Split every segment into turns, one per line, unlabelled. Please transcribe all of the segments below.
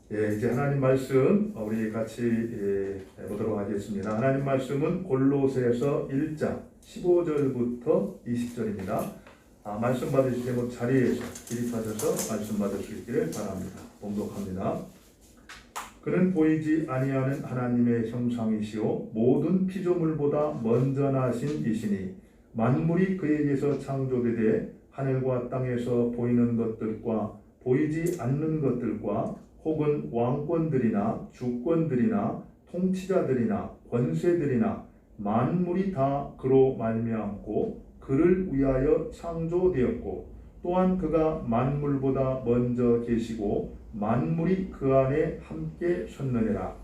이제 하나님 말씀 우리 같이 보도록 하겠습니다. 하나님 말씀은 골로새서 1장 15절부터 20절입니다. 말씀 받으실 때 자리에서 기립하셔서 말씀 받을 수 있기를 바랍니다. 봉독합니다. 그는 보이지 아니하는 하나님의 형상이시오 모든 피조물보다 먼저 나신 이시니 만물이 그에게서 창조되되 하늘과 땅에서 보이는 것들과 보이지 않는 것들과 혹은 왕권들이나 주권들이나 통치자들이나 권세들이나 만물이 다 그로 말미암고 그를 위하여 창조되었고 또한 그가 만물보다 먼저 계시고 만물이 그 안에 함께 섰느니라.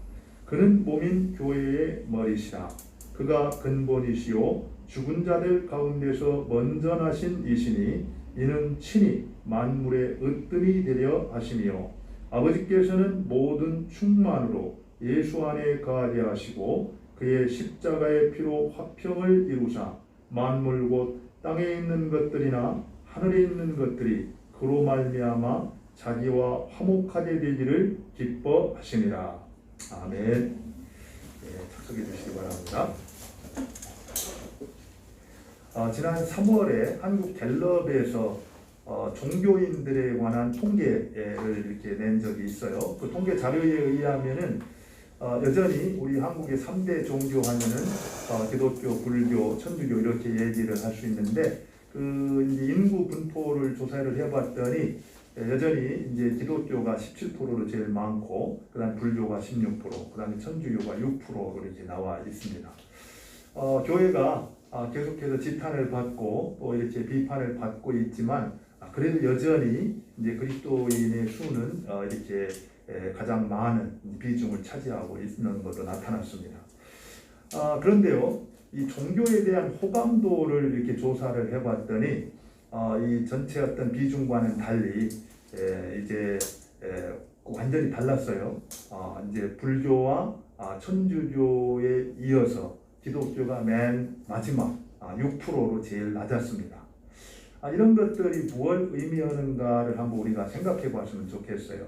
그는 몸인 교회의 머리시라. 그가 근본이시요 죽은 자들 가운데서 먼저 나신 이시니 이는 친히 만물의 으뜸이 되려 하시며 아버지께서는 모든 충만으로 예수 안에 거하게 하시고 그의 십자가의 피로 화평을 이루사 만물 곧 땅에 있는 것들이나 하늘에 있는 것들이 그로 말미암아 자기와 화목하게 되기를 기뻐하시니라. 아멘. 착석해 주시기 바랍니다. 지난 3월에 한국 갤럽에서 종교인들에 관한 통계를 이렇게 낸 적이 있어요. 그 통계 자료에 의하면은 여전히 우리 한국의 3대 종교 하면은 기독교, 불교, 천주교 이렇게 얘기를 할 수 있는데 그 이제 인구 분포를 조사를 해봤더니 여전히 이제 기독교가 17%로 제일 많고 그다음 불교가 16%, 그다음에 천주교가 6% 이렇게 나와 있습니다. 교회가 계속해서 지탄을 받고 또 이렇게 비판을 받고 있지만 그래도 여전히 이제 그리스도인의 수는 이렇게 가장 많은 비중을 차지하고 있는 것도 나타났습니다. 그런데요, 이 종교에 대한 호감도를 이렇게 조사를 해봤더니 이 전체 어떤 비중과는 달리 이제 완전히 달랐어요. 이제 불교와 천주교에 이어서 기독교가 맨 마지막 6%로 제일 낮았습니다. 이런 것들이 무엇을 의미하는가를 한번 우리가 생각해 봤으면 좋겠어요.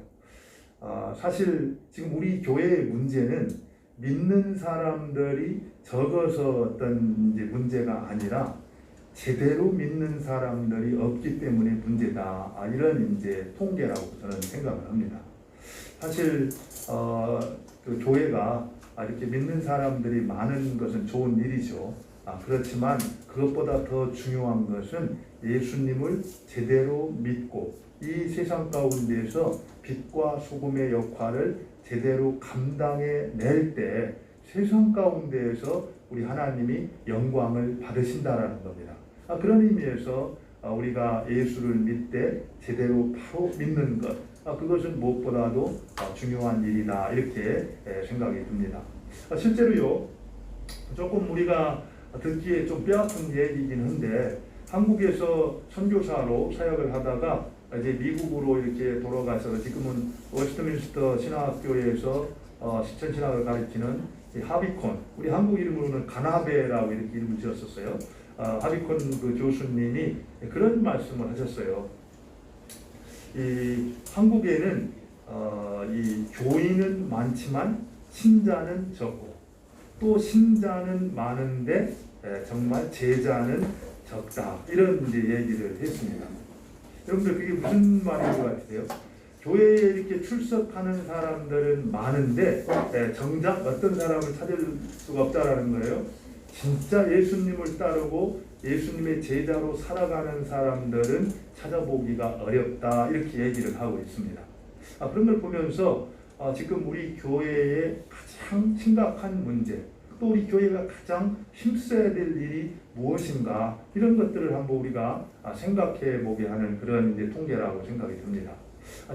사실 지금 우리 교회의 문제는 믿는 사람들이 적어서 어떤 이제 문제가 아니라 제대로 믿는 사람들이 없기 때문에 문제다. 이런 이제 통계라고 저는 생각을 합니다. 사실 그 교회가 이렇게 믿는 사람들이 많은 것은 좋은 일이죠. 그렇지만 그것보다 더 중요한 것은 예수님을 제대로 믿고 이 세상 가운데서 빛과 소금의 역할을 제대로 감당해 낼 때 세상 가운데에서 우리 하나님이 영광을 받으신다라는 겁니다. 그런 의미에서 우리가 예수를 믿되 제대로 바로 믿는 것, 그것은 무엇보다도 중요한 일이다 이렇게 생각이 듭니다. 실제로요, 조금 우리가 듣기에 좀 뼈아픈 얘기이긴 한데 한국에서 선교사로 사역을 하다가 이제 미국으로 이렇게 돌아가서 지금은 웨스트민스터 신학교에서 실천신학을 가르치는 하비콘, 우리 한국 이름으로는 가나베라고 이렇게 이름을 지었었어요. 하비콘 그 교수님이 그런 말씀을 하셨어요. 이 한국에는 이 교인은 많지만 신자는 적고 또 신자는 많은데 정말 제자는 적다. 이런 이제 얘기를 했습니다. 여러분들 그게 무슨 말인 것 같으세요? 교회에 이렇게 출석하는 사람들은 많은데 정작 어떤 사람을 찾을 수가 없다라는 거예요. 진짜 예수님을 따르고 예수님의 제자로 살아가는 사람들은 찾아보기가 어렵다. 이렇게 얘기를 하고 있습니다. 그런 걸 보면서 지금 우리 교회의 가장 심각한 문제, 또 우리 교회가 가장 힘써야 될 일이 무엇인가, 이런 것들을 한번 우리가 생각해 보게 하는 그런 이제 통계라고 생각이 듭니다.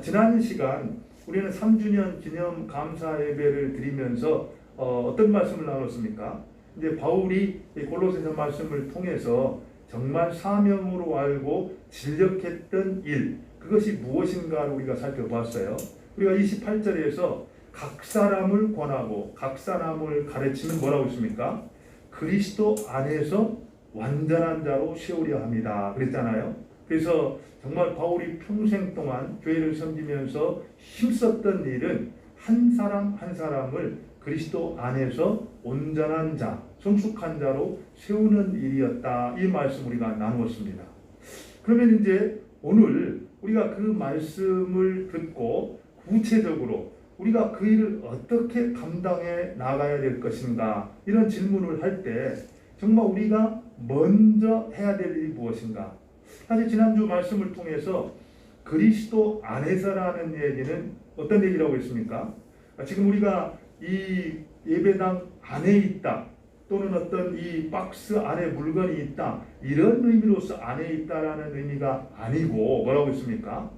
지난 시간 우리는 3주년 기념 감사 예배를 드리면서 어떤 말씀을 나눴습니까? 이제 바울이 골로새서 말씀을 통해서 정말 사명으로 알고 진력했던 일, 그것이 무엇인가를 우리가 살펴봤어요. 우리가 28절에서 각 사람을 권하고 각 사람을 가르치는 뭐라고 있습니까? 그리스도 안에서 완전한 자로 세우려 합니다. 그랬잖아요. 그래서 정말 바울이 평생 동안 교회를 섬기면서 힘썼던 일은 한 사람 한 사람을 그리스도 안에서 온전한 자, 성숙한 자로 세우는 일이었다. 이 말씀 우리가 나누었습니다. 그러면 이제 오늘 우리가 그 말씀을 듣고 구체적으로 우리가 그 일을 어떻게 감당해 나가야 될 것인가, 이런 질문을 할 때 정말 우리가 먼저 해야 될 일이 무엇인가. 사실 지난주 말씀을 통해서 그리스도 안에서라는 얘기는 어떤 얘기라고 했습니까? 지금 우리가 이 예배당 안에 있다, 또는 어떤 이 박스 안에 물건이 있다, 이런 의미로서 안에 있다라는 의미가 아니고 뭐라고 했습니까?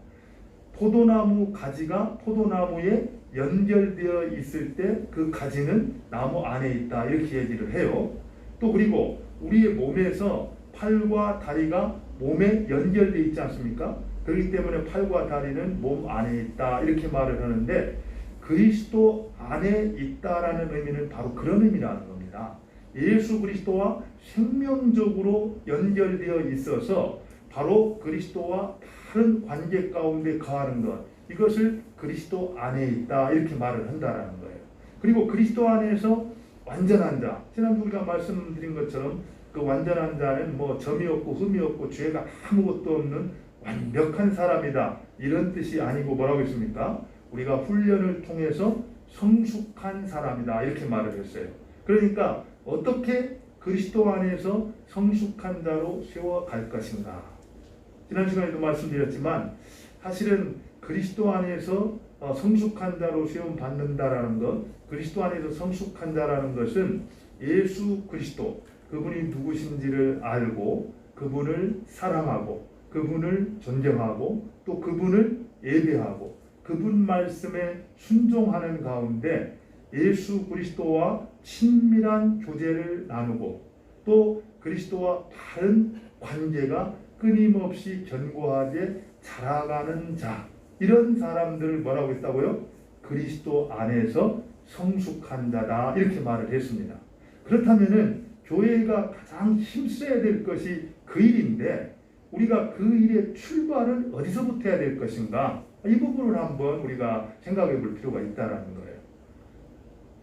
포도나무 가지가 포도나무에 연결되어 있을 때 그 가지는 나무 안에 있다, 이렇게 얘기를 해요. 또 그리고 우리의 몸에서 팔과 다리가 몸에 연결되어 있지 않습니까? 그렇기 때문에 팔과 다리는 몸 안에 있다, 이렇게 말을 하는데, 그리스도 안에 있다라는 의미는 바로 그런 의미라는 겁니다. 예수 그리스도와 생명적으로 연결되어 있어서 바로 그리스도와 다른 관계 가운데 거하는 것, 이것을 그리스도 안에 있다, 이렇게 말을 한다라는 거예요. 그리고 그리스도 안에서 완전한 자, 지난주 우리가 말씀드린 것처럼 그 완전한 자는 뭐 점이 없고 흠이 없고 죄가 아무것도 없는 완벽한 사람이다, 이런 뜻이 아니고 뭐라고 했습니까? 우리가 훈련을 통해서 성숙한 사람이다, 이렇게 말을 했어요. 그러니까 어떻게 그리스도 안에서 성숙한 자로 세워갈 것인가. 지난 시간에도 말씀드렸지만 사실은 그리스도 안에서 성숙한 자로 세움 받는다라는 것, 그리스도 안에서 성숙한 자라는 것은 예수 그리스도, 그분이 누구신지를 알고 그분을 사랑하고 그분을 존경하고 또 그분을 예배하고 그분 말씀에 순종하는 가운데 예수 그리스도와 친밀한 교제를 나누고 또 그리스도와 다른 관계가 끊임없이 견고하게 자라가는 자, 이런 사람들을 뭐라고 했다고요? 그리스도 안에서 성숙한 자다, 이렇게 말을 했습니다. 그렇다면은 교회가 가장 힘써야 될 것이 그 일인데, 우리가 그 일의 출발을 어디서부터 해야 될 것인가, 이 부분을 한번 우리가 생각해 볼 필요가 있다는 거예요.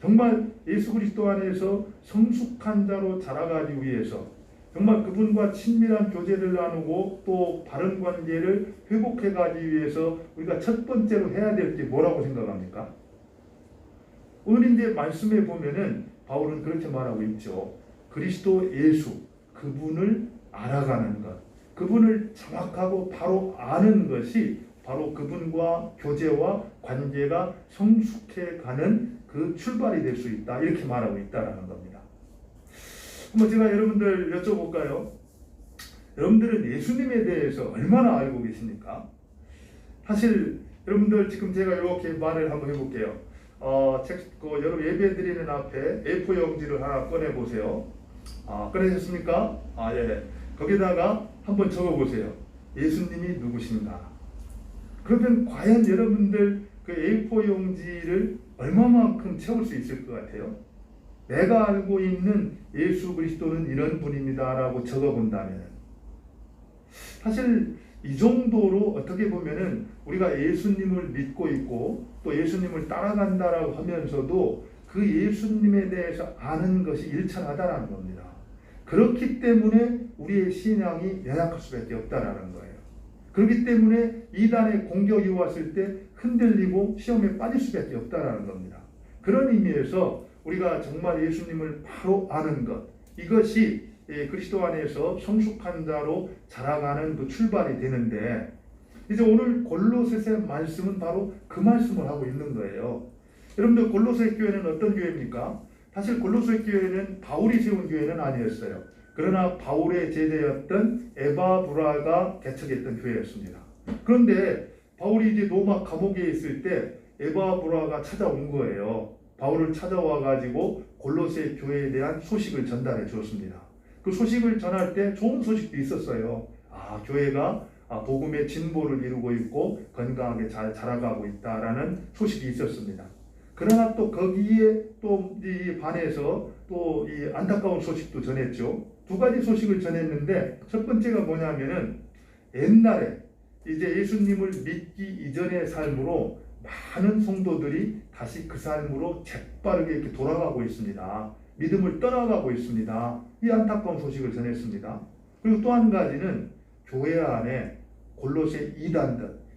정말 예수 그리스도 안에서 성숙한 자로 자라가기 위해서 정말 그분과 친밀한 교제를 나누고 또 바른 관계를 회복해 가기 위해서 우리가 첫 번째로 해야 될 게 뭐라고 생각합니까? 오늘 이제 말씀에 보면은 바울은 그렇게 말하고 있죠. 그리스도 예수, 그분을 알아가는 것, 그분을 정확하고 바로 아는 것이 바로 그분과 교제와 관계가 성숙해 가는 그 출발이 될 수 있다, 이렇게 말하고 있다는 겁니다. 한번 제가 여러분들 여쭤볼까요? 여러분들은 예수님에 대해서 얼마나 알고 계십니까? 사실 여러분들 지금 제가 이렇게 말을 한번 해볼게요. 여러분 예배 드리는 앞에 A4 용지를 하나 꺼내 보세요. 꺼내셨습니까? 예. 거기다가 한번 적어 보세요. 예수님이 누구신가? 그러면 과연 여러분들 그 A4 용지를 얼마만큼 채울 수 있을 것 같아요? 내가 알고 있는 예수 그리스도는 이런 분입니다라고 적어본다면, 사실 이 정도로 어떻게 보면은 우리가 예수님을 믿고 있고 또 예수님을 따라간다라고 하면서도 그 예수님에 대해서 아는 것이 일천하다라는 겁니다. 그렇기 때문에 우리의 신앙이 연약할 수밖에 없다라는 거예요. 그렇기 때문에 이단의 공격이 왔을 때 흔들리고 시험에 빠질 수밖에 없다라는 겁니다. 그런 의미에서 우리가 정말 예수님을 바로 아는 것, 이것이 그리스도 안에서 성숙한 자로 자라가는 그 출발이 되는데, 이제 오늘 골로새서 말씀은 바로 그 말씀을 하고 있는 거예요. 여러분들 골로새 교회는 어떤 교회입니까? 사실 골로새 교회는 바울이 세운 교회는 아니었어요. 그러나 바울의 제자였던 에바브라가 개척했던 교회였습니다. 그런데 바울이 이제 로마 감옥에 있을 때 에바브라가 찾아온 거예요. 바울을 찾아와 가지고 골로새 교회에 대한 소식을 전달해 주었습니다. 그 소식을 전할 때 좋은 소식도 있었어요. 교회가 복음의 진보를 이루고 있고 건강하게 잘 자라가고 있다라는 소식이 있었습니다. 그러나 또 거기에 또 이 반해서 또 이 안타까운 소식도 전했죠. 두 가지 소식을 전했는데, 첫 번째가 뭐냐면은 옛날에 이제 예수님을 믿기 이전의 삶으로 많은 성도들이 다시 그 삶으로 재빠르게 이렇게 돌아가고 있습니다. 믿음을 떠나가고 있습니다. 이 안타까운 소식을 전했습니다. 그리고 또 한 가지는 교회 안에 골로새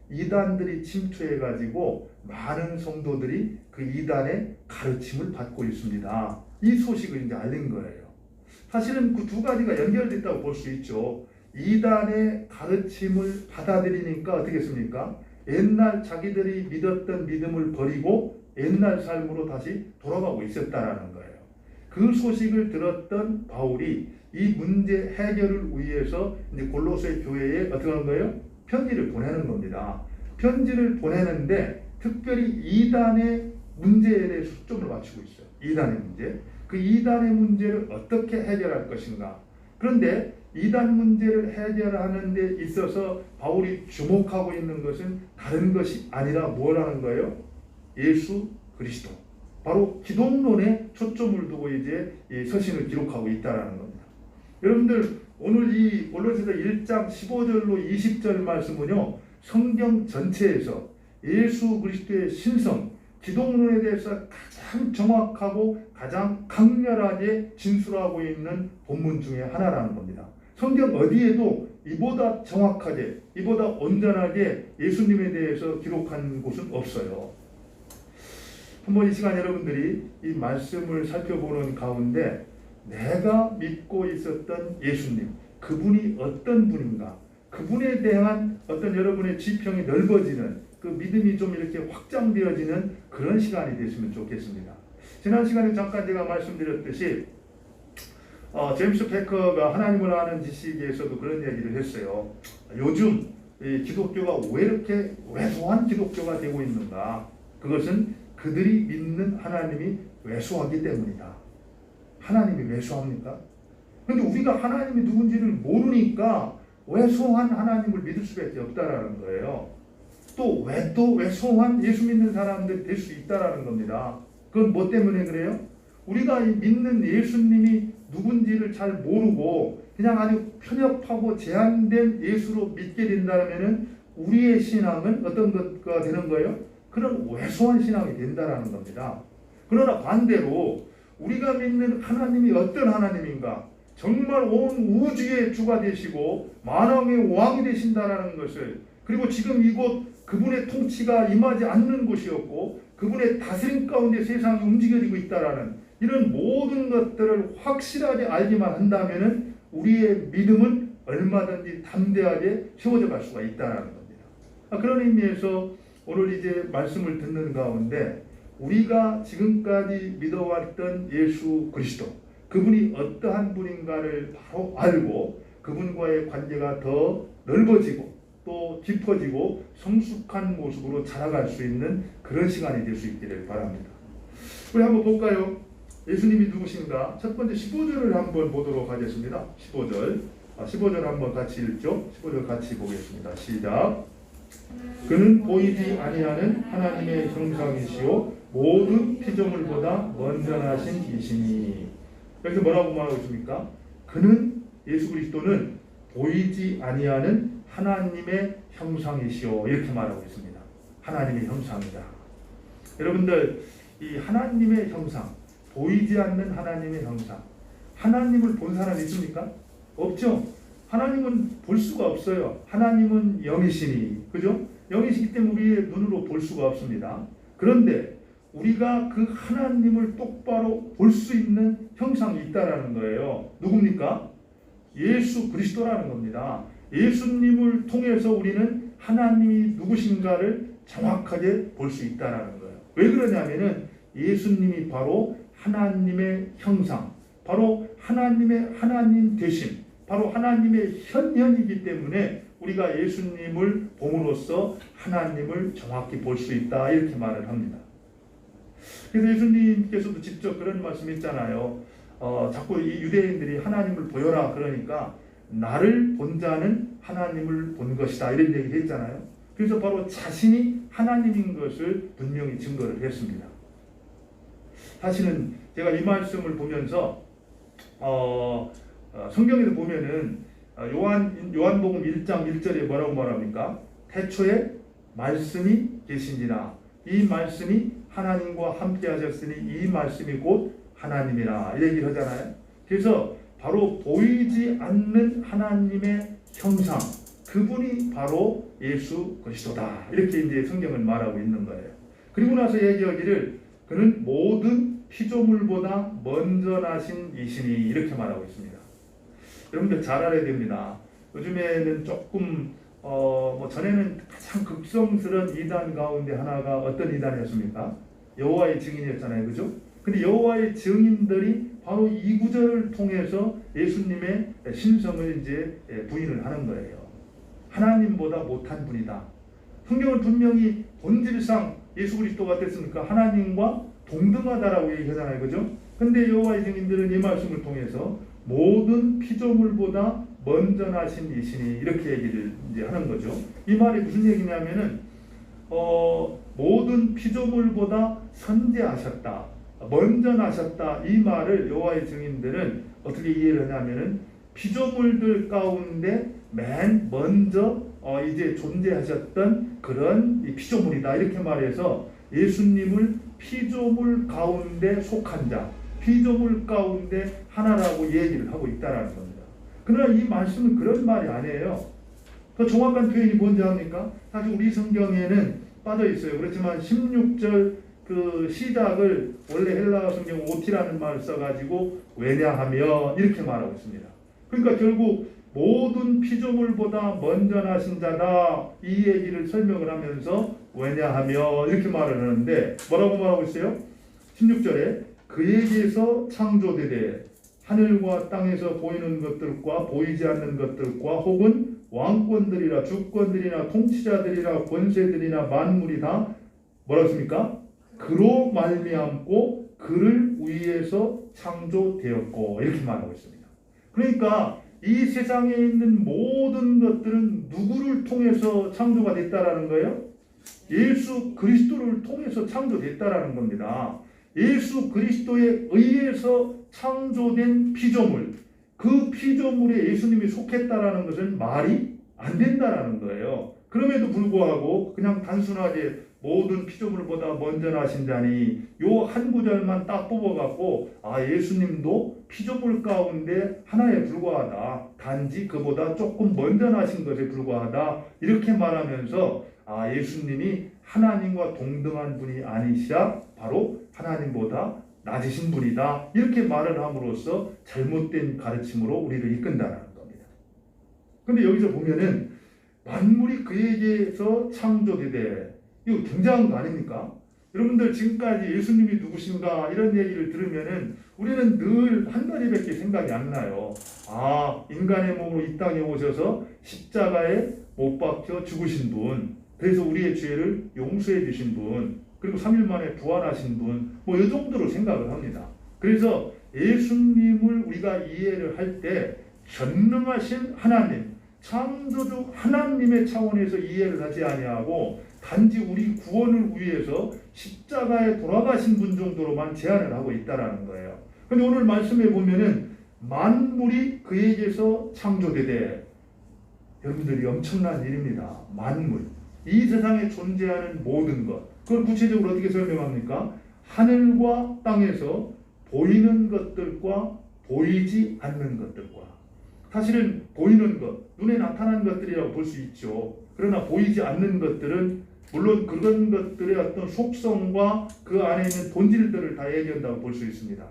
이단들이 침투해가지고 많은 성도들이 그 이단의 가르침을 받고 있습니다. 이 소식을 이제 알린 거예요. 사실은 그 두 가지가 연결됐다고 볼 수 있죠. 이단의 가르침을 받아들이니까 어떻게 했습니까? 옛날 자기들이 믿었던 믿음을 버리고 옛날 삶으로 다시 돌아가고 있었다라는 거예요. 그 소식을 들었던 바울이 이 문제 해결을 위해서 이제 골로새 교회에 어떻게 하는 거예요? 편지를 보내는 겁니다. 편지를 보내는데 특별히 이단의 문제에 대해서 초점을 맞추고 있어요. 이단의 문제. 그 이단의 문제를 어떻게 해결할 것인가. 그런데 이단 문제를 해결하는 데 있어서 바울이 주목하고 있는 것은 다른 것이 아니라 뭐라는 거예요? 예수 그리스도. 바로 기독론에 초점을 두고 이제 이 서신을 기록하고 있다는 겁니다. 여러분들 오늘 이 골로새서 1장 15절로 20절 말씀은요, 성경 전체에서 예수 그리스도의 신성, 기독론에 대해서 가장 정확하고 가장 강렬하게 진술하고 있는 본문 중에 하나라는 겁니다. 성경 어디에도 이보다 정확하게, 이보다 온전하게 예수님에 대해서 기록한 곳은 없어요. 한번 이 시간 여러분들이 이 말씀을 살펴보는 가운데 내가 믿고 있었던 예수님, 그분이 어떤 분인가, 그분에 대한 어떤 여러분의 지평이 넓어지는, 그 믿음이 좀 이렇게 확장되어지는 그런 시간이 됐으면 좋겠습니다. 지난 시간에 잠깐 제가 말씀드렸듯이 제임스 패커가 하나님을 아는 지식에서도 그런 얘기를 했어요. 요즘 이 기독교가 왜 이렇게 왜소한 기독교가 되고 있는가? 그것은 그들이 믿는 하나님이 왜소하기 때문이다. 하나님이 왜소합니까? 그런데 우리가 하나님이 누군지를 모르니까 왜소한 하나님을 믿을 수밖에 없다라는 거예요. 또 왜소한 예수 믿는 사람들이 될 수 있다라는 겁니다. 그건 뭐 때문에 그래요? 우리가 믿는 예수님이 누군지를 잘 모르고 그냥 아주 편협하고 제한된 예수로 믿게 된다면 우리의 신앙은 어떤 것가 되는 거예요? 그런 왜소한 신앙이 된다라는 겁니다. 그러나 반대로 우리가 믿는 하나님이 어떤 하나님인가? 정말 온 우주의 주가 되시고 만왕의 왕이 되신다라는 것을, 그리고 지금 이곳 그분의 통치가 임하지 않는 곳이었고 그분의 다스림 가운데 세상이 움직여지고 있다라는 이런 모든 것들을 확실하게 알기만 한다면 우리의 믿음은 얼마든지 담대하게 세워져 갈 수가 있다라는 겁니다. 그런 의미에서 오늘 이제 말씀을 듣는 가운데 우리가 지금까지 믿어왔던 예수 그리스도, 그분이 어떠한 분인가를 바로 알고 그분과의 관계가 더 넓어지고 또 깊어지고 성숙한 모습으로 자라갈 수 있는 그런 시간이 될 수 있기를 바랍니다. 우리 한번 볼까요? 예수님이 누구신가? 첫 번째 15절을 한번 보도록 하겠습니다. 15절 한번 같이 읽죠. 15절 같이 보겠습니다. 시작. 그는 보이지 아니하는 하나님의 형상이시요 모든 피조물보다 먼저나신 이시니. 여기서 뭐라고 말하고 있습니까? 그는, 예수 그리스도는 보이지 아니하는 하나님의 형상이시오, 이렇게 말하고 있습니다. 하나님의 형상이다. 여러분들, 이 하나님의 형상, 보이지 않는 하나님의 형상, 하나님을 본 사람이 있습니까? 없죠. 하나님은 볼 수가 없어요. 하나님은 영이시니, 그죠? 영이시기 때문에 우리의 눈으로 볼 수가 없습니다. 그런데 우리가 그 하나님을 똑바로 볼 수 있는 형상이 있다라는 거예요. 누굽니까? 예수 그리스도라는 겁니다. 예수님을 통해서 우리는 하나님이 누구신가를 정확하게 볼 수 있다라는 거예요. 왜 그러냐면은 예수님이 바로 하나님의 형상, 바로 하나님의 하나님 되심, 바로 하나님의 현현이기 때문에 우리가 예수님을 봄으로써 하나님을 정확히 볼 수 있다, 이렇게 말을 합니다. 그래서 예수님께서도 직접 그런 말씀했잖아요. 자꾸 이 유대인들이 하나님을 보여라 그러니까 나를 본 자는 하나님을 본 것이다, 이런 얘기를 했잖아요. 그래서 바로 자신이 하나님인 것을 분명히 증거를 했습니다. 사실은 제가 이 말씀을 보면서 성경에도 보면은 요한복음 1장 1절에 뭐라고 말합니까? 태초에 말씀이 계신지라 이 말씀이 하나님과 함께 하셨으니 이 말씀이 곧 하나님이라 이 얘기를 하잖아요. 그래서 바로 보이지 않는 하나님의 형상 그분이 바로 예수 그리스도다 이렇게 이제 성경은 말하고 있는 거예요. 그리고 나서 얘기하기를 그는 모든 피조물보다 먼저 나신 이시니 이렇게 말하고 있습니다. 여러분들 잘 알아야 됩니다. 요즘에는 조금 전에는 가장 극성스러운 이단 가운데 하나가 어떤 이단이었습니까? 여호와의 증인이었잖아요, 그죠? 근데 여호와의 증인들이 바로 이 구절을 통해서 예수님의 신성을 이제 부인을 하는 거예요. 하나님보다 못한 분이다. 성경은 분명히 본질상 예수 그리스도가 됐으니까 하나님과 동등하다라고 얘기하잖아요, 그죠? 근데 여호와의 증인들은 이 말씀을 통해서 모든 피조물보다 먼저 나신 이시니 이렇게 얘기를 이제 하는 거죠. 이 말이 무슨 얘기냐면은 모든 피조물보다 선재하셨다, 먼저 나셨다 이 말을 여호와의 증인들은 어떻게 이해를 하냐면은 피조물들 가운데 맨 먼저 이제 존재하셨던 그런 이 피조물이다 이렇게 말해서 예수님을 피조물 가운데 속한 자, 피조물 가운데 하나라고 얘기를 하고 있다라는 겁니다. 그러나 이 말씀은 그런 말이 아니에요. 더 정확한 표현이 뭔지 압니까? 사실 우리 성경에는 빠져 있어요. 그렇지만 16절 그 시작을 원래 헬라어 성경 오티라는 말을 써가지고 왜냐하면 이렇게 말하고 있습니다. 그러니까 결국 모든 피조물보다 먼저 나신 자다 이 얘기를 설명을 하면서 왜냐하면 이렇게 말을 하는데 뭐라고 말하고 있어요? 16절에 그에게서 창조되되 하늘과 땅에서 보이는 것들과 보이지 않는 것들과 혹은 왕권들이라 주권들이나 통치자들이라 권세들이나 만물이 다 뭐라고 했습니까? 그로 말미암고 그를 위해서 창조되었고 이렇게 말하고 있습니다. 그러니까 이 세상에 있는 모든 것들은 누구를 통해서 창조가 됐다라는 거예요? 예수 그리스도를 통해서 창조됐다라는 겁니다. 예수 그리스도에 의해서 창조된 피조물, 그 피조물에 예수님이 속했다라는 것은 말이 안 된다라는 거예요. 그럼에도 불구하고 그냥 단순하게 모든 피조물보다 먼저 나신 자니 요 한 구절만 딱 뽑아갖고 예수님도 피조물 가운데 하나에 불과하다. 단지 그보다 조금 먼저 나신 것에 불과하다. 이렇게 말하면서 예수님이 하나님과 동등한 분이 아니시라 바로 하나님보다 낮으신 분이다. 이렇게 말을 함으로써 잘못된 가르침으로 우리를 이끈다는 겁니다. 근데 여기서 보면은 만물이 그에게서 창조되되 이거 굉장한 거 아닙니까? 여러분들 지금까지 예수님이 누구신가 이런 얘기를 들으면은 우리는 늘 한 가지밖에 생각이 안 나요. 인간의 몸으로 이 땅에 오셔서 십자가에 못 박혀 죽으신 분, 그래서 우리의 죄를 용서해 주신 분, 그리고 3일 만에 부활하신 분, 이 정도로 생각을 합니다. 그래서 예수님을 우리가 이해를 할 때 전능하신 하나님, 창조주 하나님의 차원에서 이해를 하지 아니하고 단지 우리 구원을 위해서 십자가에 돌아가신 분 정도로만 제한을 하고 있다라는 거예요. 근데 오늘 말씀에 보면은 만물이 그에게서 창조되되, 여러분들이 엄청난 일입니다. 만물, 이 세상에 존재하는 모든 것, 그걸 구체적으로 어떻게 설명합니까? 하늘과 땅에서 보이는 것들과 보이지 않는 것들과, 사실은 보이는 것, 눈에 나타난 것들이라고 볼 수 있죠. 그러나 보이지 않는 것들은 물론 그런 것들의 어떤 속성과 그 안에 있는 본질들을 다 얘기한다고 볼 수 있습니다.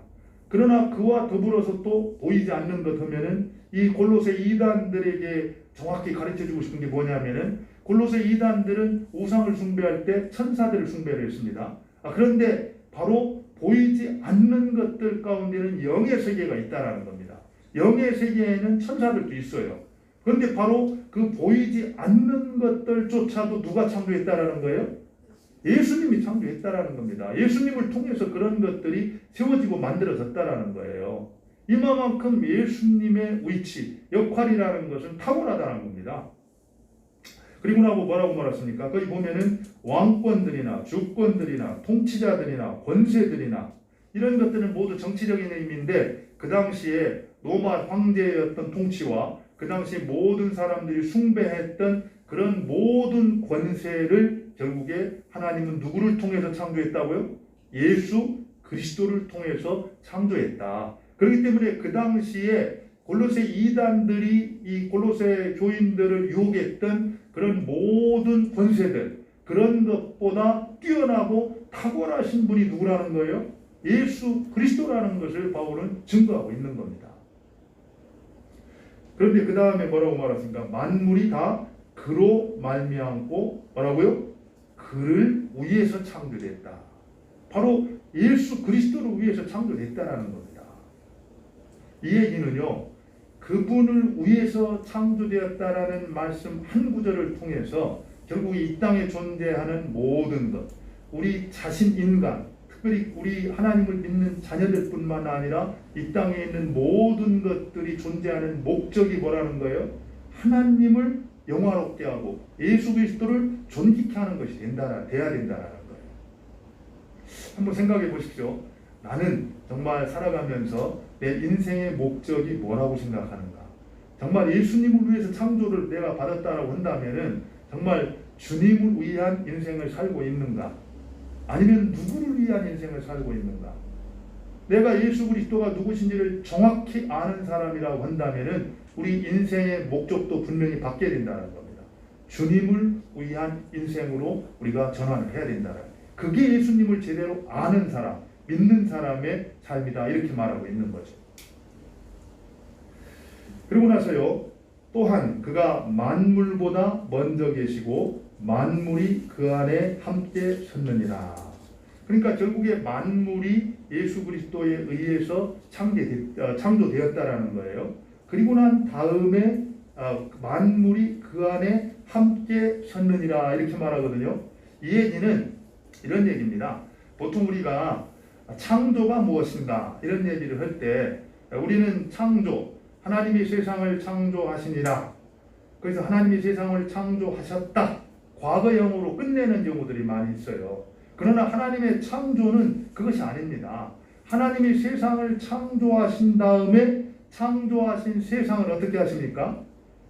그러나 그와 더불어서 또 보이지 않는 것 하면은 이 골로새 이단들에게 정확히 가르쳐주고 싶은 게 뭐냐면은 골로새 이단들은 우상을 숭배할 때 천사들을 숭배를 했습니다. 그런데 바로 보이지 않는 것들 가운데는 영의 세계가 있다라는 겁니다. 영의 세계에는 천사들도 있어요. 그런데 바로 그 보이지 않는 것들조차도 누가 창조했다라는 거예요? 예수님이 창조했다라는 겁니다. 예수님을 통해서 그런 것들이 세워지고 만들어졌다라는 거예요. 이만큼 예수님의 위치, 역할이라는 것은 탁월하다는 겁니다. 그리고 나고 뭐라고 말했습니까? 거기 보면은 왕권들이나 주권들이나 통치자들이나 권세들이나 이런 것들은 모두 정치적인 의미인데 그 당시에 로마 황제였던 통치와 그 당시 모든 사람들이 숭배했던 그런 모든 권세를 결국에 하나님은 누구를 통해서 창조했다고요? 예수 그리스도를 통해서 창조했다. 그렇기 때문에 그 당시에 골로새 이단들이 이 골로새 교인들을 유혹했던 그런 모든 권세들, 그런 것보다 뛰어나고 탁월하신 분이 누구라는 거예요? 예수 그리스도라는 것을 바울은 증거하고 있는 겁니다. 그런데 그 다음에 뭐라고 말했습니까? 만물이 다 그로 말미암고 뭐라고요? 그를 위해서 창조됐다. 바로 예수 그리스도를 위해서 창조됐다라는 겁니다. 이 얘기는요, 그분을 위해서 창조되었다라는 말씀 한 구절을 통해서 결국 이 땅에 존재하는 모든 것, 우리 자신 인간, 특별히 우리 하나님을 믿는 자녀들 뿐만 아니라 이 땅에 있는 모든 것들이 존재하는 목적이 뭐라는 거예요? 하나님을 영화롭게 하고 예수 그리스도를 존귀케 하는 것이 돼야 된다는 거예요. 한번 생각해 보십시오. 나는 정말 살아가면서 내 인생의 목적이 뭐라고 생각하는가? 정말 예수님을 위해서 창조를 내가 받았다라고 한다면은 정말 주님을 위한 인생을 살고 있는가? 아니면 누구를 위한 인생을 살고 있는가? 내가 예수 그리스도가 누구신지를 정확히 아는 사람이라고 한다면은 우리 인생의 목적도 분명히 바뀌어야 된다는 겁니다. 주님을 위한 인생으로 우리가 전환을 해야 된다는 거예요. 그게 예수님을 제대로 아는 사람, 믿는 사람의 삶이다, 이렇게 말하고 있는 거죠. 그리고 나서요, 또한 그가 만물보다 먼저 계시고 만물이 그 안에 함께 섰느니라. 그러니까 결국에 만물이 예수 그리스도에 의해서 창조되었다라는 거예요. 그리고 난 다음에 만물이 그 안에 함께 섰느니라, 이렇게 말하거든요. 이 얘기는 이런 얘기입니다. 보통 우리가 창조가 무엇인가 이런 얘기를 할 때 우리는 창조, 하나님이 세상을 창조하시니라, 그래서 하나님이 세상을 창조하셨다, 과거형으로 끝내는 경우들이 많이 있어요. 그러나 하나님의 창조는 그것이 아닙니다. 하나님이 세상을 창조하신 다음에 창조하신 세상을 어떻게 하십니까?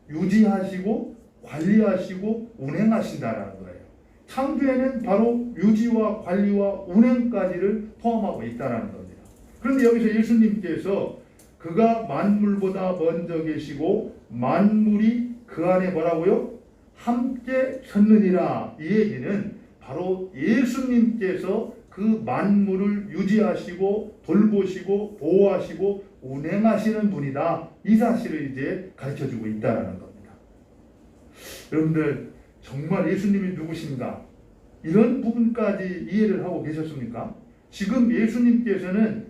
유지하시고 관리하시고 운행하신다라는 거예요. 창조에는 바로 유지와 관리와 운행까지를 포함하고 있다는 겁니다. 그런데 여기서 예수님께서 그가 만물보다 먼저 계시고 만물이 그 안에 뭐라고요? 함께 섰느니라. 이 얘기는 바로 예수님께서 그 만물을 유지하시고 돌보시고 보호하시고 운행하시는 분이다, 이 사실을 이제 가르쳐주고 있다는 겁니다. 여러분들 정말 예수님이 누구신가? 이런 부분까지 이해를 하고 계셨습니까? 지금 예수님께서는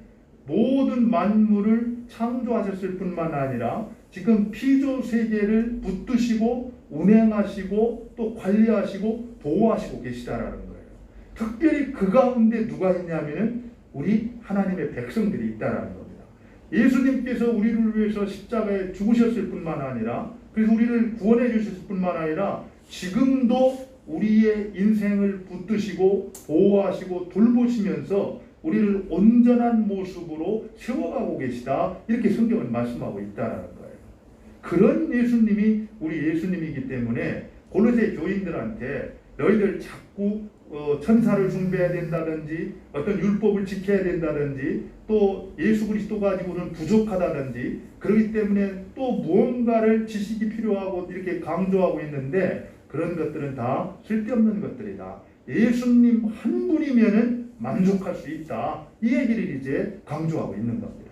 모든 만물을 창조하셨을 뿐만 아니라 지금 피조 세계를 붙드시고 운행하시고 또 관리하시고 보호하시고 계시다라는 거예요. 특별히 그 가운데 누가 있냐면은 우리 하나님의 백성들이 있다라는 겁니다. 예수님께서 우리를 위해서 십자가에 죽으셨을 뿐만 아니라, 그래서 우리를 구원해 주셨을 뿐만 아니라 지금도 우리의 인생을 붙드시고 보호하시고 돌보시면서 우리를 온전한 모습으로 세워가고 계시다, 이렇게 성경은 말씀하고 있다는 거예요. 그런 예수님이 우리 예수님이기 때문에 골로새 교인들한테 너희들 자꾸 천사를 숭배해야 된다든지 어떤 율법을 지켜야 된다든지 또 예수 그리스도 가지고는 부족하다든지 그렇기 때문에 또 무언가를 지식이 필요하고 이렇게 강조하고 있는데 그런 것들은 다 쓸데없는 것들이다. 예수님 한 분이면은 만족할 수 있다, 이 얘기를 이제 강조하고 있는 겁니다.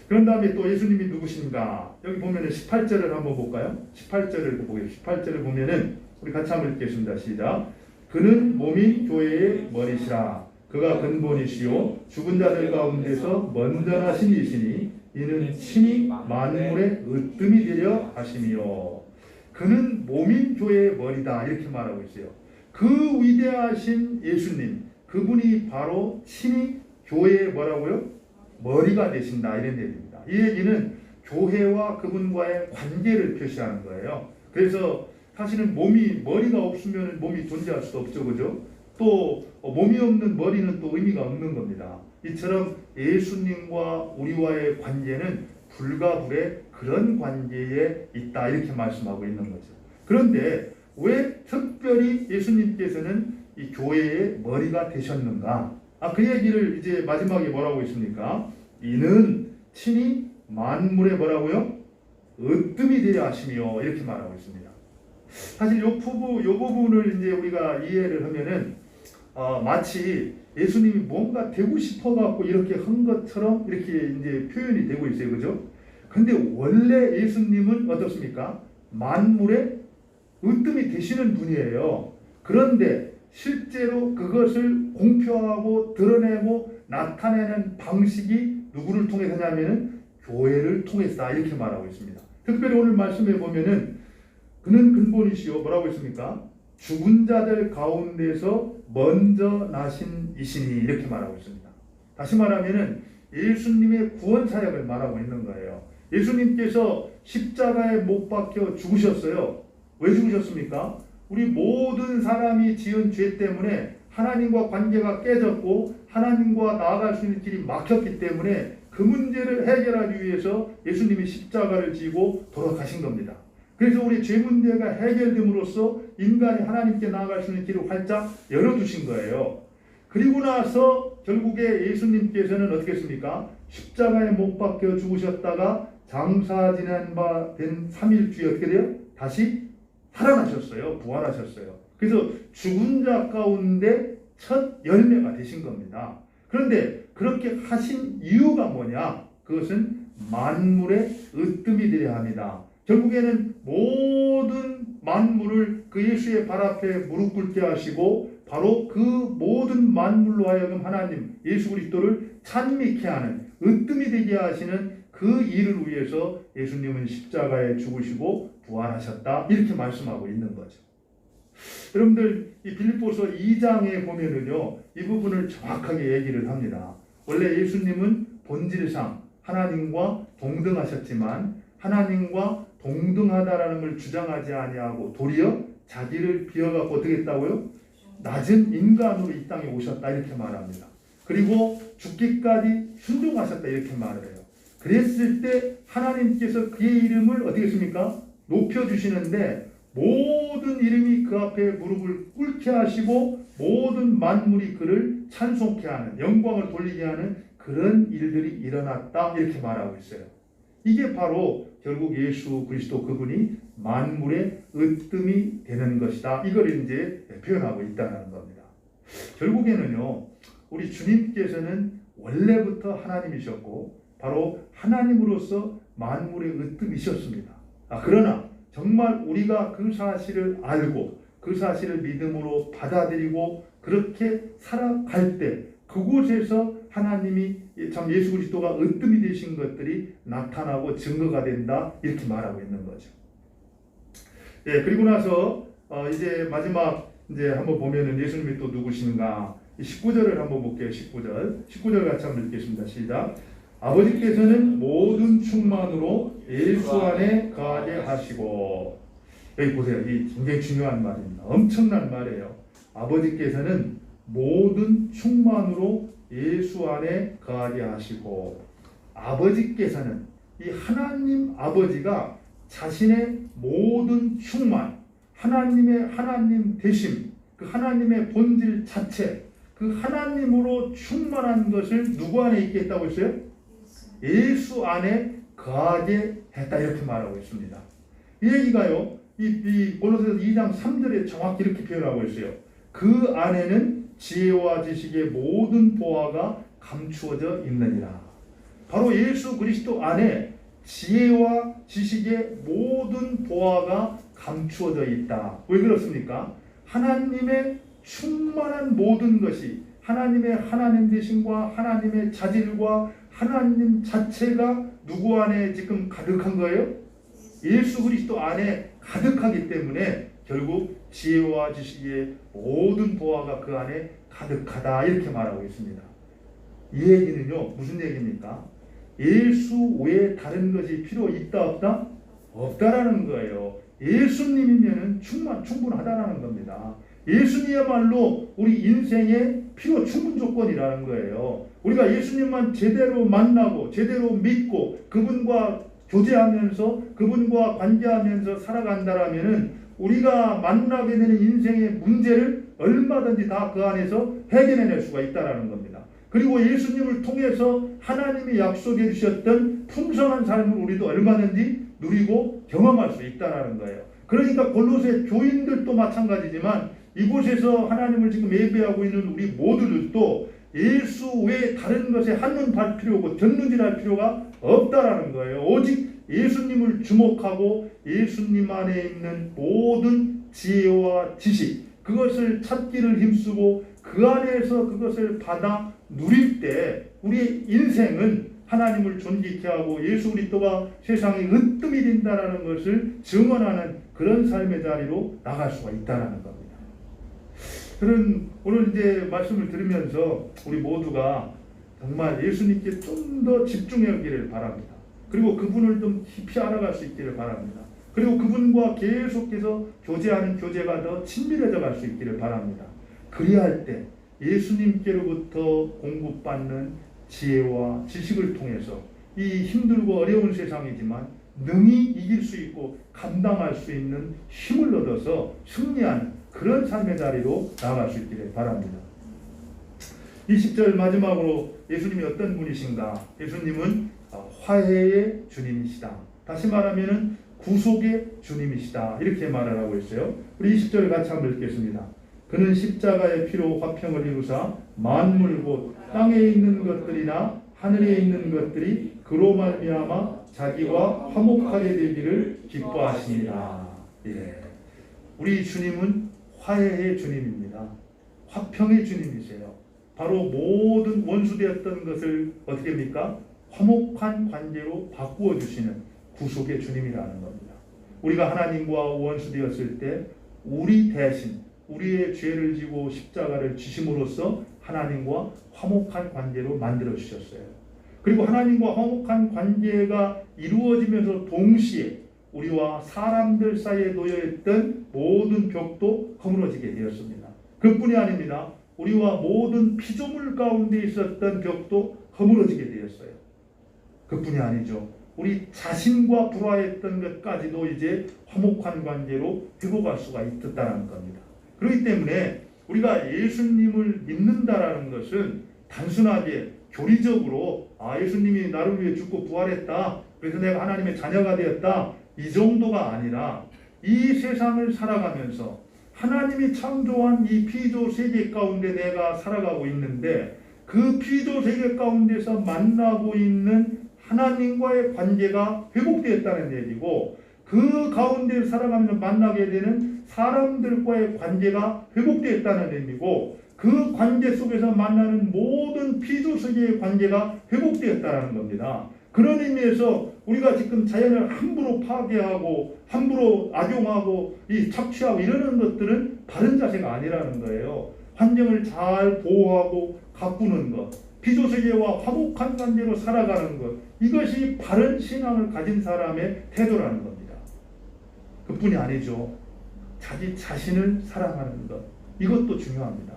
그런 다음에 또 예수님이 누구신가? 여기 보면은 18절을 한번 볼까요? 18절을 보겠습니다. 18절을 보면은 우리 같이 한번 읽겠습니다. 시작. 그는 몸이 교회의 머리시라. 그가 근본이시요 죽은 자들 가운데서 먼저 나신 이시니 이는 친히 만물의 으뜸이 되려 하심이요. 그는 몸인 교회의 머리다, 이렇게 말하고 있어요. 그 위대하신 예수님, 그분이 바로 친히 교회의 뭐라고요? 머리가 되신다, 이런 얘기입니다. 이 얘기는 교회와 그분과의 관계를 표시하는 거예요. 그래서 사실은 머리가 없으면 몸이 존재할 수도 없죠, 그죠? 또 몸이 없는 머리는 또 의미가 없는 겁니다. 이처럼 예수님과 우리와의 관계는 불가불의 그런 관계에 있다 이렇게 말씀하고 있는 거죠. 그런데 왜 특별히 예수님께서는 이 교회의 머리가 되셨는가? 그 얘기를 이제 마지막에 뭐라고 있습니까? 이는 친히 만물의 뭐라고요? 으뜸이 되려 하시며 이렇게 말하고 있습니다. 사실 요 부분을 이제 우리가 이해를 하면은 마치 예수님이 뭔가 되고 싶어 갖고 이렇게 한 것처럼 이렇게 이제 표현이 되고 있어요, 그죠? 근데 원래 예수님은 어떻습니까? 만물의 으뜸이 되시는 분이에요. 그런데 실제로 그것을 공표하고 드러내고 나타내는 방식이 누구를 통해서냐면은 교회를 통해서다 이렇게 말하고 있습니다. 특별히 오늘 말씀에 보면은 그는 근본이시요 뭐라고 했습니까? 죽은 자들 가운데서 먼저 나신 이시니 이렇게 말하고 있습니다. 다시 말하면은 예수님의 구원 사역을 말하고 있는 거예요. 예수님께서 십자가에 못 박혀 죽으셨어요. 왜 죽으셨습니까? 우리 모든 사람이 지은 죄 때문에 하나님과 관계가 깨졌고 하나님과 나아갈 수 있는 길이 막혔기 때문에 그 문제를 해결하기 위해서 예수님이 십자가를 지고 돌아가신 겁니다. 그래서 우리 죄 문제가 해결됨으로써 인간이 하나님께 나아갈 수 있는 길을 활짝 열어두신 거예요. 그리고 나서 결국에 예수님께서는 어떻게 했습니까? 십자가에 못 박혀 죽으셨다가 장사 지난 바 된 3일주에 어떻게 돼요? 다시 살아나셨어요. 부활하셨어요. 그래서 죽은 자 가운데 첫 열매가 되신 겁니다. 그런데 그렇게 하신 이유가 뭐냐? 그것은 만물의 으뜸이 되려 합니다. 결국에는 모든 만물을 그 예수의 발 앞에 무릎 꿇게 하시고 바로 그 모든 만물로 하여금 하나님 예수 그리스도를 찬미케 하는 으뜸이 되게 하시는 그 일을 위해서 예수님은 십자가에 죽으시고 부활하셨다 이렇게 말씀하고 있는 거죠. 여러분들 이 빌립보서 2장에 보면은요 이 부분을 정확하게 얘기를 합니다. 원래 예수님은 본질상 하나님과 동등하셨지만 하나님과 동등하다라는 걸 주장하지 아니하고 도리어 자기를 비워갖고 어떻게 했다고요? 낮은 인간으로 이 땅에 오셨다 이렇게 말합니다. 그리고 죽기까지 순종하셨다 이렇게 말을 해요. 그랬을 때 하나님께서 그의 이름을 어떻게 했습니까? 높여주시는데 모든 이름이 그 앞에 무릎을 꿇게 하시고 모든 만물이 그를 찬송케 하는 영광을 돌리게 하는 그런 일들이 일어났다 이렇게 말하고 있어요. 이게 바로 결국 예수 그리스도 그분이 만물의 으뜸이 되는 것이다. 이걸 이제 표현하고 있다는 겁니다. 결국에는요, 우리 주님께서는 원래부터 하나님이셨고 바로 하나님으로서 만물의 으뜸이셨습니다. 그러나 정말 우리가 그 사실을 알고 그 사실을 믿음으로 받아들이고 그렇게 살아갈 때 그곳에서 하나님이 참 예수 그리스도가 으뜸이 되신 것들이 나타나고 증거가 된다 이렇게 말하고 있는 거죠. 예, 그리고 나서 이제 마지막 이제 한번 보면은 예수님이 또 누구신가 19절을 한번 볼게요. 19절 같이 한번 읽겠습니다. 시작. 아버지께서는 모든 충만으로 예수 안에 거하게 하시고 여기 보세요. 이 굉장히 중요한 말입니다. 엄청난 말이에요. 아버지께서는 모든 충만으로 예수 안에 거하게 하시고 아버지께서는 이 하나님 아버지가 자신의 모든 충만 하나님의 하나님 되심 그 하나님의 본질 자체 그 하나님으로 충만한 것을 누구 안에 있게 했다고 했어요? 예수 안에 거하게 했다 이렇게 말하고 있습니다. 이 얘기가요. 이 고린도서 2장 3절에 정확히 이렇게 표현하고 있어요. 그 안에는 지혜와 지식의 모든 보화가 감추어져 있느니라. 바로 예수 그리스도 안에 지혜와 지식의 모든 보화가 감추어져 있다. 왜 그렇습니까? 하나님의 충만한 모든 것이 하나님의 하나님 되심과 하나님의 자질과 하나님 자체가 누구 안에 지금 가득한 거예요? 예수 그리스도 안에 가득하기 때문에 결국 지혜와 지식의 모든 보화가 그 안에 가득하다 이렇게 말하고 있습니다. 이 얘기는요 무슨 얘기입니까? 예수 외에 다른 것이 필요 있다 없다? 없다라는 거예요. 예수님이면은 충분하다라는 겁니다. 예수님이야말로 우리 인생의 필요 충분 조건이라는 거예요. 우리가 예수님만 제대로 만나고 제대로 믿고 그분과 교제하면서 그분과 관계하면서 살아간다라면은 우리가 만나게 되는 인생의 문제를 얼마든지 다 그 안에서 해결해낼 수가 있다라는 겁니다. 그리고 예수님을 통해서 하나님이 약속해 주셨던 풍성한 삶을 우리도 얼마든지 누리고 경험할 수 있다라는 거예요. 그러니까 골로새 교인들도 마찬가지지만 이곳에서 하나님을 지금 예배하고 있는 우리 모두들도 예수 외에 다른 것에 한눈 팔 필요고 덧눈질할 필요가 없다라는 거예요. 오직 예수님을 주목하고 예수님 안에 있는 모든 지혜와 지식, 그것을 찾기를 힘쓰고 그 안에서 그것을 받아 누릴 때 우리의 인생은 하나님을 존귀케 하고 예수 그리스도가 세상에 으뜸이 된다라는 것을 증언하는 그런 삶의 자리로 나갈 수가 있다라는 겁니다. 그런 오늘 이제 말씀을 들으면서 우리 모두가 정말 예수님께 좀 더 집중하기를 바랍니다. 그리고 그분을 좀 깊이 알아갈 수 있기를 바랍니다. 그리고 그분과 계속해서 교제하는 교제가 더 친밀해져 갈 수 있기를 바랍니다. 그리할 때 예수님께로부터 공급받는 지혜와 지식을 통해서 이 힘들고 어려운 세상이지만 능히 이길 수 있고 감당할 수 있는 힘을 얻어서 승리하는 그런 삶의 자리로 나아갈 수 있기를 바랍니다. 20절 마지막으로 예수님이 어떤 분이신가? 예수님은 화해의 주님이시다. 다시 말하면 구속의 주님이시다. 이렇게 말을 하고 있어요. 우리 20절 같이 한번 읽겠습니다. 그는 십자가의 피로 화평을 이루사 만물 곧 땅에 있는 것들이나 하늘에 있는 것들이 그로 말미암아 자기와 화목하게 되기를 기뻐하시니라. 예. 우리 주님은 화해의 주님입니다. 화평의 주님이세요. 바로 모든 원수되었던 것을 어떻게 합니까? 화목한 관계로 바꾸어 주시는 구속의 주님이라는 겁니다. 우리가 하나님과 원수되었을 때 우리 대신 우리의 죄를 지고 십자가를 지심으로써 하나님과 화목한 관계로 만들어 주셨어요. 그리고 하나님과 화목한 관계가 이루어지면서 동시에 우리와 사람들 사이에 놓여있던 모든 벽도 허물어지게 되었습니다. 그뿐이 아닙니다. 우리와 모든 피조물 가운데 있었던 벽도 허물어지게 되었어요. 그뿐이 아니죠. 우리 자신과 불화했던 것까지도 이제 화목한 관계로 회복할 수가 있었다는 겁니다. 그렇기 때문에 우리가 예수님을 믿는다라는 것은 단순하게 교리적으로 예수님이 나를 위해 죽고 부활했다, 그래서 내가 하나님의 자녀가 되었다, 이 정도가 아니라 이 세상을 살아가면서 하나님이 창조한 이 피조 세계 가운데 내가 살아가고 있는데 그 피조 세계 가운데서 만나고 있는 하나님과의 관계가 회복되었다는 얘기고, 그 가운데 살아가면서 만나게 되는 사람들과의 관계가 회복되었다는 의미고, 그 관계 속에서 만나는 모든 피조세계의 관계가 회복되었다는 겁니다. 그런 의미에서 우리가 지금 자연을 함부로 파괴하고 함부로 악용하고 착취하고 이러는 것들은 바른 자세가 아니라는 거예요. 환경을 잘 보호하고 가꾸는 것, 피조세계와 화목한 관계로 살아가는 것, 이것이 바른 신앙을 가진 사람의 태도라는 겁니다. 그뿐이 아니죠. 자기 자신을 사랑하는 것, 이것도 중요합니다.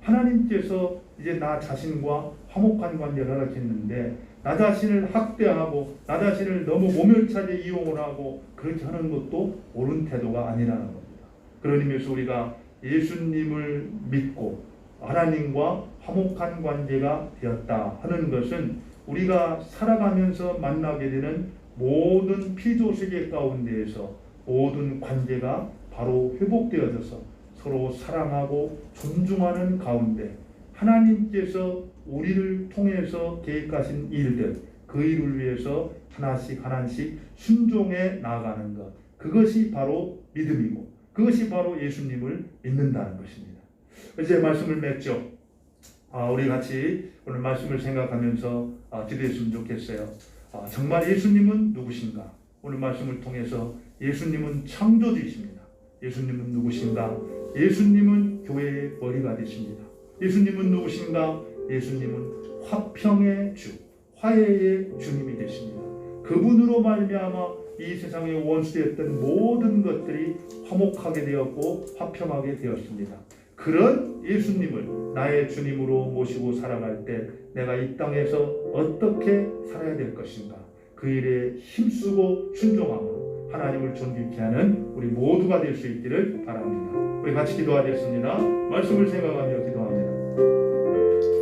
하나님께서 이제 나 자신과 화목한 관계를 하라했는데 나 자신을 학대하고 나 자신을 너무 모멸차게 이용을 하고 그렇게 하는 것도 옳은 태도가 아니라는 겁니다. 그런 의미에서 우리가 예수님을 믿고 하나님과 화목한 관계가 되었다 하는 것은 우리가 살아가면서 만나게 되는 모든 피조세계 가운데에서 모든 관계가 바로 회복되어져서 서로 사랑하고 존중하는 가운데 하나님께서 우리를 통해서 계획하신 일들, 그 일을 위해서 하나씩 하나씩 순종해 나아가는 것, 그것이 바로 믿음이고 그것이 바로 예수님을 믿는다는 것입니다. 이제 말씀을 맺죠. 우리 같이 오늘 말씀을 생각하면서 기도했으면 좋겠어요. 정말 예수님은 누구신가? 오늘 말씀을 통해서 예수님은 창조주이십니다. 예수님은 누구신가? 예수님은 교회의 머리가 되십니다. 예수님은 누구신가? 예수님은 화평의 주, 화해의 주님이 되십니다. 그분으로 말미암아 이 세상에 원수되었던 모든 것들이 화목하게 되었고 화평하게 되었습니다. 그런 예수님을 나의 주님으로 모시고 살아갈 때 내가 이 땅에서 어떻게 살아야 될 것인가? 그 일에 힘쓰고 순종함으로 하나님을 존귀케 하는 우리 모두가 될 수 있기를 바랍니다. 우리 같이 기도하겠습니다. 말씀을 생각하며